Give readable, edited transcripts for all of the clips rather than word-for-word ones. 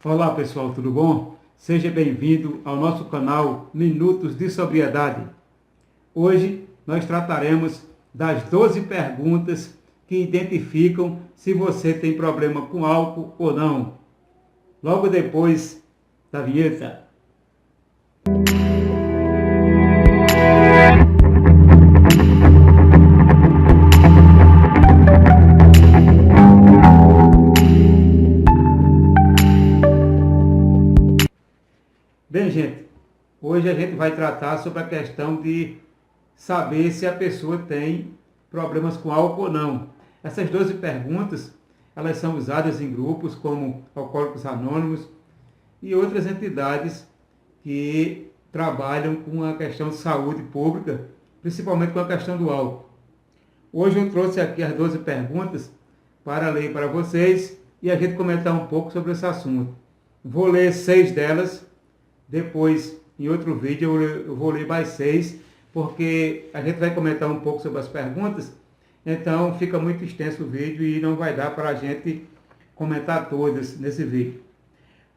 Olá pessoal, tudo bom? Seja bem-vindo ao nosso canal Minutos de Sobriedade. Hoje nós trataremos das 12 perguntas que identificam se você tem problema com álcool ou não. Logo depois da vinheta. Bem, gente, hoje a gente vai tratar sobre a questão de saber se a pessoa tem problemas com álcool ou não. Essas 12 perguntas, elas são usadas em grupos como Alcoólicos Anônimos e outras entidades que trabalham com a questão de saúde pública, principalmente com a questão do álcool. Hoje eu trouxe aqui as 12 perguntas para ler para vocês e a gente comentar um pouco sobre esse assunto. Vou ler 6 delas. Depois, em outro vídeo, eu vou ler mais 6, porque a gente vai comentar um pouco sobre as perguntas, então fica muito extenso o vídeo e não vai dar para a gente comentar todas nesse vídeo.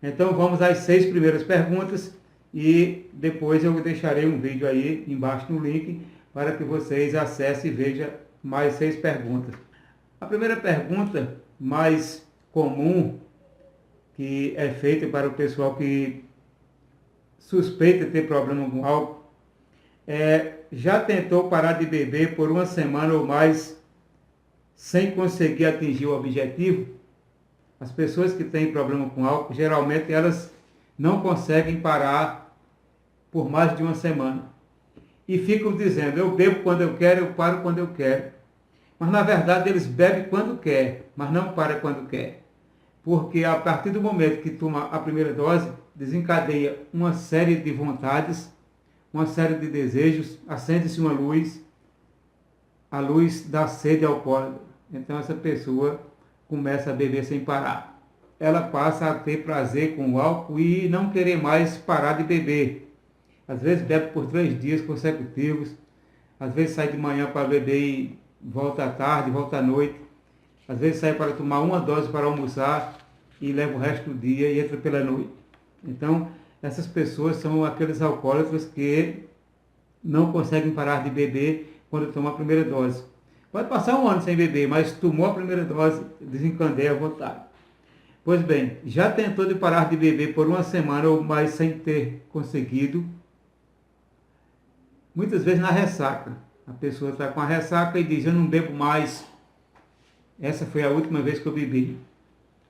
Então vamos às 6 primeiras perguntas e depois eu deixarei um vídeo aí embaixo no link para que vocês acessem e vejam mais 6 perguntas. A primeira pergunta mais comum que é feita para o pessoal que suspeita ter problema com álcool, já tentou parar de beber por uma semana ou mais sem conseguir atingir o objetivo? As pessoas que têm problema com álcool, geralmente elas não conseguem parar por mais de uma semana. E ficam dizendo, eu bebo quando eu quero, eu paro quando eu quero. Mas na verdade eles bebem quando quer, mas não param quando quer. Porque a partir do momento que toma a primeira dose, desencadeia uma série de vontades, uma série de desejos, acende-se uma luz, a luz da sede alcoólica. Então essa pessoa começa a beber sem parar. Ela passa a ter prazer com o álcool e não querer mais parar de beber. Às vezes bebe por 3 dias consecutivos, às vezes sai de manhã para beber e volta à tarde, volta à noite. Às vezes sai para tomar uma dose para almoçar e leva o resto do dia e entra pela noite. Então, essas pessoas são aqueles alcoólatras que não conseguem parar de beber quando tomam a primeira dose. Pode passar um ano sem beber, mas tomou a primeira dose, desencandeia a vontade. Pois bem, já tentou de parar de beber por uma semana ou mais sem ter conseguido? Muitas vezes na ressaca. A pessoa está com a ressaca e diz, eu não bebo mais. Essa foi a última vez que eu bebi.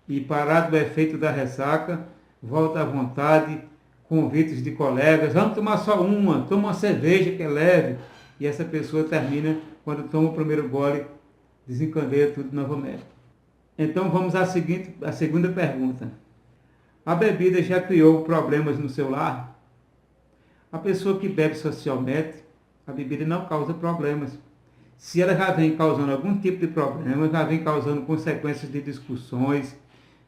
E parado do efeito da ressaca, volta à vontade, convites de colegas, vamos tomar só uma, toma uma cerveja que é leve. E essa pessoa termina, quando toma o primeiro gole, desencandeia tudo novamente. Então vamos à segunda pergunta. A bebida já criou problemas no seu lar? A pessoa que bebe socialmente, a bebida não causa problemas. Se ela já vem causando algum tipo de problema, já vem causando consequências de discussões,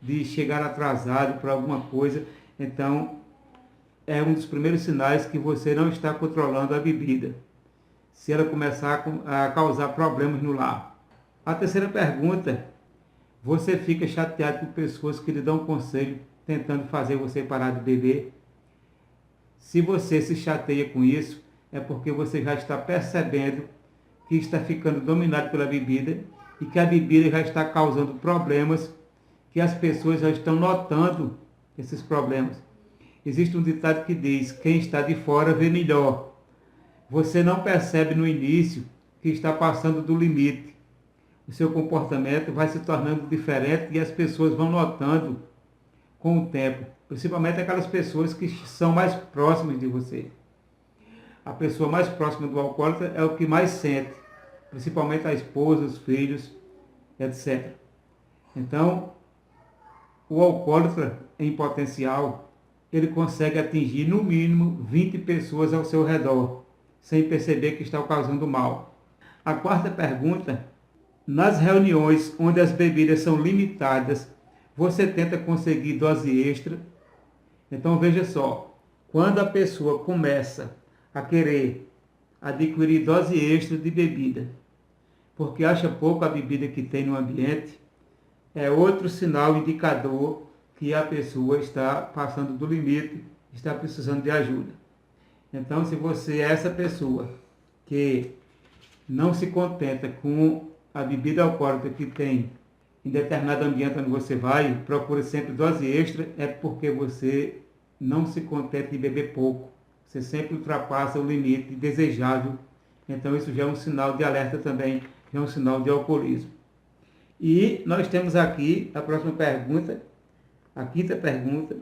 de chegar atrasado por alguma coisa, então é um dos primeiros sinais que você não está controlando a bebida. Se ela começar a causar problemas no lar. A terceira pergunta, você fica chateado com pessoas que lhe dão conselho tentando fazer você parar de beber? Se você se chateia com isso, é porque você já está percebendo que está ficando dominado pela bebida e que a bebida já está causando problemas, que as pessoas já estão notando esses problemas. Existe um ditado que diz, quem está de fora vê melhor. Você não percebe no início que está passando do limite. O seu comportamento vai se tornando diferente e as pessoas vão notando com o tempo. Principalmente aquelas pessoas que são mais próximas de você. A pessoa mais próxima do alcoólatra é o que mais sente. Principalmente a esposa, os filhos, etc. Então, o alcoólatra em potencial, ele consegue atingir no mínimo 20 pessoas ao seu redor, sem perceber que está causando mal. A quarta pergunta, nas reuniões onde as bebidas são limitadas, você tenta conseguir dose extra? Então veja só, quando a pessoa começa a querer adquirir dose extra de bebida, porque acha pouco a bebida que tem no ambiente, é outro sinal indicador que a pessoa está passando do limite, está precisando de ajuda. Então, se você é essa pessoa que não se contenta com a bebida alcoólica que tem em determinado ambiente onde você vai, procura sempre dose extra, é porque você não se contenta de beber pouco. Você sempre ultrapassa o limite desejável. Então, isso já é um sinal de alerta também, já é um sinal de alcoolismo. E nós temos aqui a próxima pergunta, a quinta pergunta.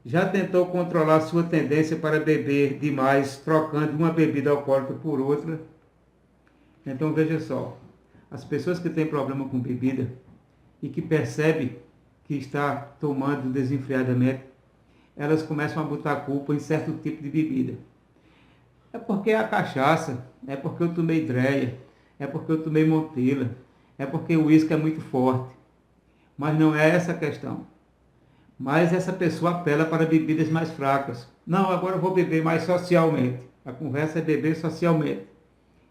Já tentou controlar sua tendência para beber demais, trocando uma bebida alcoólica por outra? Então veja só, as pessoas que têm problema com bebida e que percebem que está tomando desenfreadamente, elas começam a botar a culpa em certo tipo de bebida. É porque é a cachaça, é porque eu tomei dreia, é porque eu tomei Montila, é porque o uísque é muito forte. Mas não é essa a questão. Mas essa pessoa apela para bebidas mais fracas. Não, agora eu vou beber mais socialmente. A conversa é beber socialmente.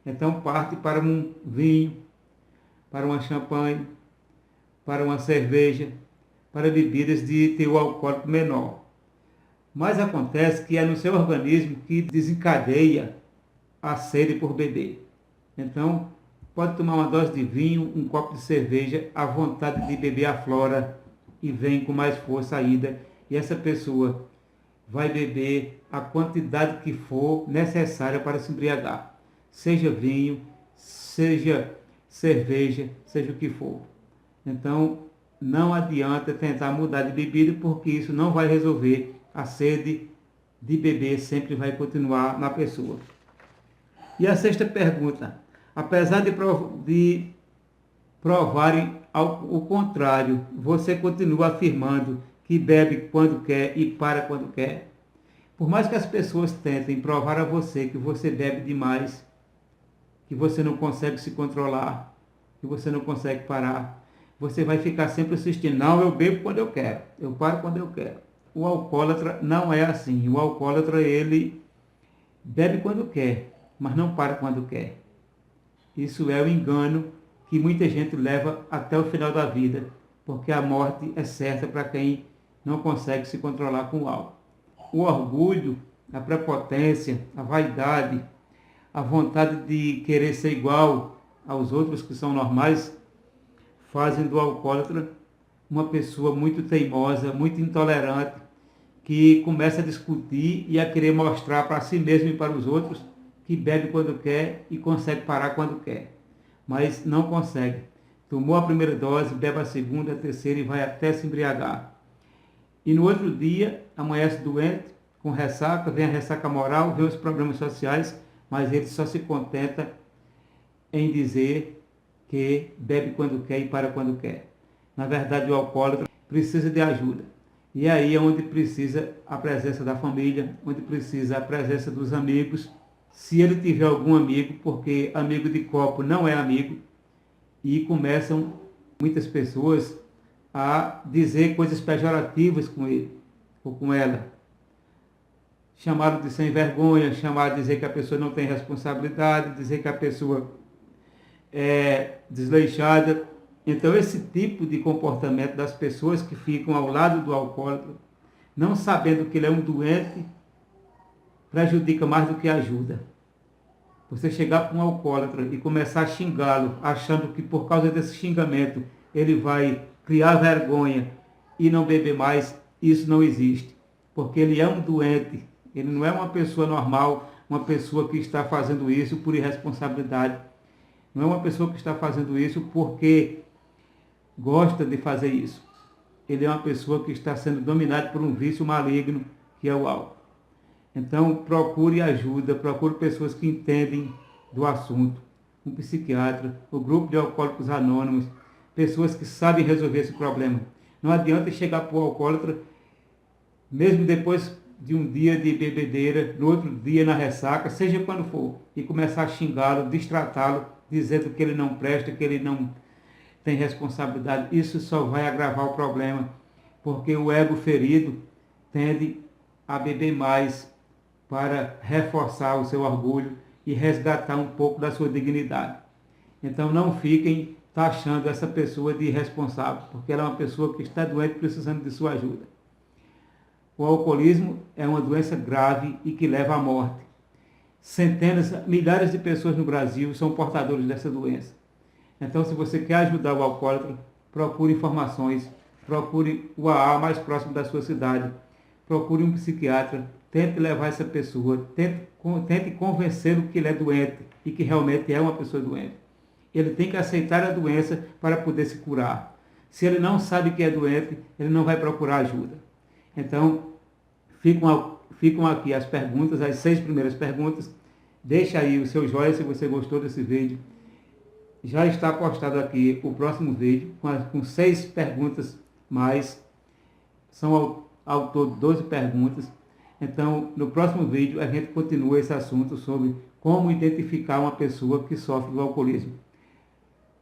Então parte para um vinho, para uma champanhe, para uma cerveja, para bebidas de teor alcoólico menor. Mas acontece que é no seu organismo que desencadeia a sede por beber. Então, pode tomar uma dose de vinho, um copo de cerveja, a vontade de beber aflora e vem com mais força ainda. E essa pessoa vai beber a quantidade que for necessária para se embriagar. Seja vinho, seja cerveja, seja o que for. Então, não adianta tentar mudar de bebida, porque isso não vai resolver. A sede de beber sempre vai continuar na pessoa. E a sexta pergunta. Apesar de provarem o contrário, você continua afirmando que bebe quando quer e para quando quer? Por mais que as pessoas tentem provar a você que você bebe demais, que você não consegue se controlar, que você não consegue parar, você vai ficar sempre insistindo. Não, eu bebo quando eu quero, eu paro quando eu quero. O alcoólatra não é assim. O alcoólatra, ele bebe quando quer, mas não para quando quer. Isso é o engano que muita gente leva até o final da vida, porque a morte é certa para quem não consegue se controlar com o álcool. O orgulho, a prepotência, a vaidade, a vontade de querer ser igual aos outros que são normais, fazem do alcoólatra uma pessoa muito teimosa, muito intolerante, que começa a discutir e a querer mostrar para si mesmo e para os outros que bebe quando quer e consegue parar quando quer. Mas não consegue. Tomou a primeira dose, bebe a segunda, a terceira e vai até se embriagar. E no outro dia, amanhece doente, com ressaca, vem a ressaca moral, vem os problemas sociais, mas ele só se contenta em dizer que bebe quando quer e para quando quer. Na verdade, o alcoólatra precisa de ajuda. E aí é onde precisa a presença da família, onde precisa a presença dos amigos, se ele tiver algum amigo, porque amigo de copo não é amigo, e começam muitas pessoas a dizer coisas pejorativas com ele ou com ela. Chamá-lo de sem vergonha, chamar de dizer que a pessoa não tem responsabilidade, dizer que a pessoa é desleixada. Então, esse tipo de comportamento das pessoas que ficam ao lado do alcoólatra, não sabendo que ele é um doente, prejudica mais do que ajuda. Você chegar para um alcoólatra e começar a xingá-lo, achando que por causa desse xingamento ele vai criar vergonha e não beber mais, isso não existe. Porque ele é um doente, ele não é uma pessoa normal, uma pessoa que está fazendo isso por irresponsabilidade. Não é uma pessoa que está fazendo isso porque gosta de fazer isso. Ele é uma pessoa que está sendo dominada por um vício maligno, que é o álcool. Então, procure ajuda, procure pessoas que entendem do assunto. Um psiquiatra, o grupo de alcoólicos anônimos, pessoas que sabem resolver esse problema. Não adianta chegar para o alcoólatra, mesmo depois de um dia de bebedeira, no outro dia na ressaca, seja quando for, e começar a xingá-lo, destratá-lo, dizendo que ele não presta, que ele não tem responsabilidade. Isso só vai agravar o problema, porque o ego ferido tende a beber mais para reforçar o seu orgulho e resgatar um pouco da sua dignidade. Então não fiquem taxando essa pessoa de irresponsável, porque ela é uma pessoa que está doente precisando de sua ajuda. O alcoolismo é uma doença grave e que leva à morte. Centenas, milhares de pessoas no Brasil são portadores dessa doença. Então, se você quer ajudar o alcoólatra, procure informações, procure o AA mais próximo da sua cidade, procure um psiquiatra, tente levar essa pessoa, tente convencê-lo que ele é doente e que realmente é uma pessoa doente. Ele tem que aceitar a doença para poder se curar. Se ele não sabe que é doente, ele não vai procurar ajuda. Então, ficam aqui as perguntas, as 6 primeiras perguntas. Deixa aí o seu joinha se você gostou desse vídeo. Já está postado aqui o próximo vídeo, com 6 perguntas mais. São ao todo 12 perguntas. Então, no próximo vídeo, a gente continua esse assunto sobre como identificar uma pessoa que sofre do alcoolismo.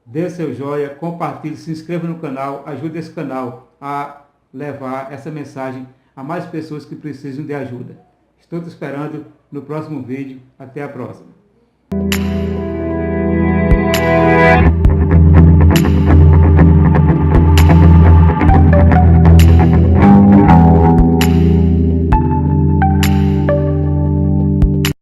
Dê seu joinha, compartilhe, se inscreva no canal, ajude esse canal a levar essa mensagem a mais pessoas que precisam de ajuda. Estou te esperando no próximo vídeo. Até a próxima.